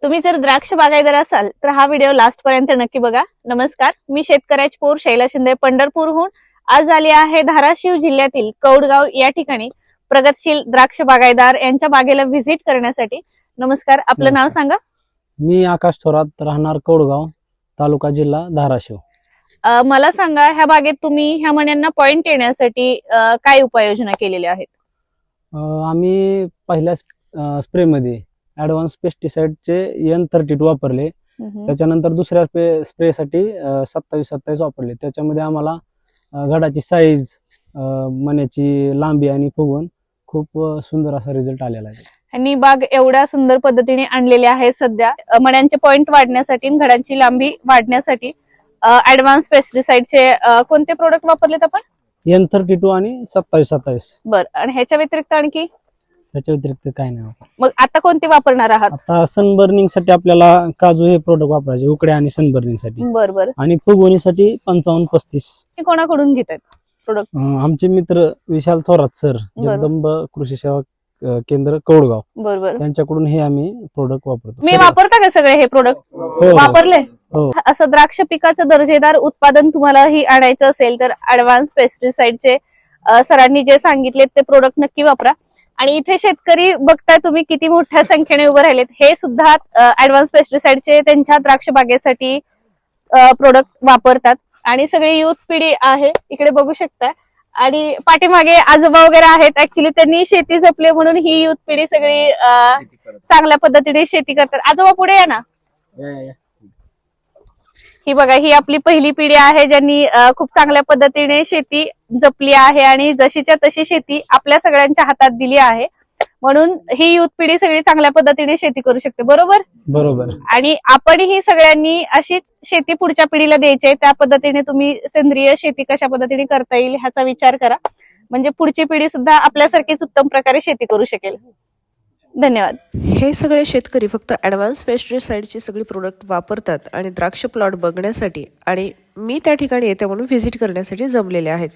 तुम्ही जर द्राक्ष बागायतदार असाल तर हा व्हिडिओ लास्ट पर्यंत नक्की बघा। नमस्कार, मी शेतकऱ्याची पोर शैला शिंदे पंढरपूरहून आज आली आहे धाराशिव जिल्ह्यातील कौडगाव या ठिकाणी प्रगतशील द्राक्ष बागायतदार यांच्या बागेला व्हिजिट करण्यासाठी। नमस्कार, आपलं नाव सांगा। मी आकाश थोरात, राहणार कौडगाव, तालुका जिल्हा धाराशिव। मला सांगा, ह्या बागेत तुम्ही ह्या मण्यांना पॉइंट येण्यासाठी काय उपाययोजना केलेल्या आहेत? आम्ही पहिल्या स्प्रे मध्ये ऍडव्हान्स पेस्टिसाइडचे N32 वापरले। त्याच्यानंतर दुसऱ्या स्प्रे साठी 27-27 वापरले। त्याच्यामध्ये आम्हाला घडाची साईज, मण्याची लांबी आणि फुगवण खूप सुंदर असा रिझल्ट आलेला आहे। आणि बाग एवढ्या सुंदर पद्धतीने आणलेली आहे। सध्या मण्यांचे पॉइंट वाढण्यासाठी, घडाची लांबी वाढण्यासाठी ऍडव्हान्स पेस्टिसाइडचे कोणते प्रोडक्ट वापरलेत आपण? N32 आणि 27-27। बर, आणि ह्याच्या व्यतिरिक्त आणखी? त्याच्या व्यतिरिक्त काय नाही। मग आता कोणते वापरणार आहात? आता सनबर्निंग साठी आपल्याला काजू हे प्रोडक्ट वापरायचे, उकड्या आणि सनबर्निंग साठी। बर बर, आणि फुगवणीसाठी 55-35। कोणाकडून घेतात प्रोडक्ट? आमचे मित्र विशाल थोरात सर, जगदंब कृषी सेवा केंद्र कौडगाव, बरोबर, त्यांच्याकडून हे आम्ही प्रोडक्ट वापरतो। मी वापरता का सगळे हे प्रोडक्ट? वापरले? असं द्राक्ष पिकाचं दर्जेदार उत्पादन तुम्हालाही आणायचं असेल तर ऍडव्हान्स पेस्टिसाइडचे सरांनी जे सांगितले ते प्रोडक्ट नक्की वापरा। आणि इथे शेतकरी बघताय तुम्ही किती मोठ्या संख्येने उभे राहिलेत। हे सुद्धा ऍडव्हान्स पेस्टिसाइडचे त्यांच्या द्राक्ष बागेसाठी प्रोडक्ट वापरतात। आणि सगळी युथ पिढी आहे, इकडे बघू शकता। आणि पाठीमागे आजोबा वगैरे आहेत, ऍक्च्युली त्यांनी शेती जपली म्हणून ही युथ पिढी सगळी चांगल्या पद्धतीने शेती करतात। आजोबा पुढे या ना। ही बघा, ही आपली पहिली पिढी आहे ज्यांनी खूप चांगल्या पद्धतीने शेती जपली आहे आणि जशीच्या तशी शेती आपल्या सगळ्यांच्या हातात दिली आहे, म्हणून ही युथ पिढी सगळी चांगल्या पद्धतीने शेती करू शकते। बरोबर बरोबर। आणि आपणही सगळ्यांनी अशीच शेती पुढच्या पिढीला द्यायची आहे। त्या पद्धतीने तुम्ही सेंद्रिय शेती कशा पद्धतीने करता येईल ह्याचा विचार करा, म्हणजे पुढची पिढी सुद्धा आपल्यासारखीच उत्तम प्रकारे शेती करू शकेल। धन्यवाद। हे सगळे शेतकरी फक्त ॲडव्हान्स पेस्टिसाइडची सगळी प्रोडक्ट वापरतात आणि द्राक्ष प्लॉट बघण्यासाठी आणि मी त्या ठिकाणी येते म्हणून व्हिजिट करण्यासाठी जमलेले आहेत।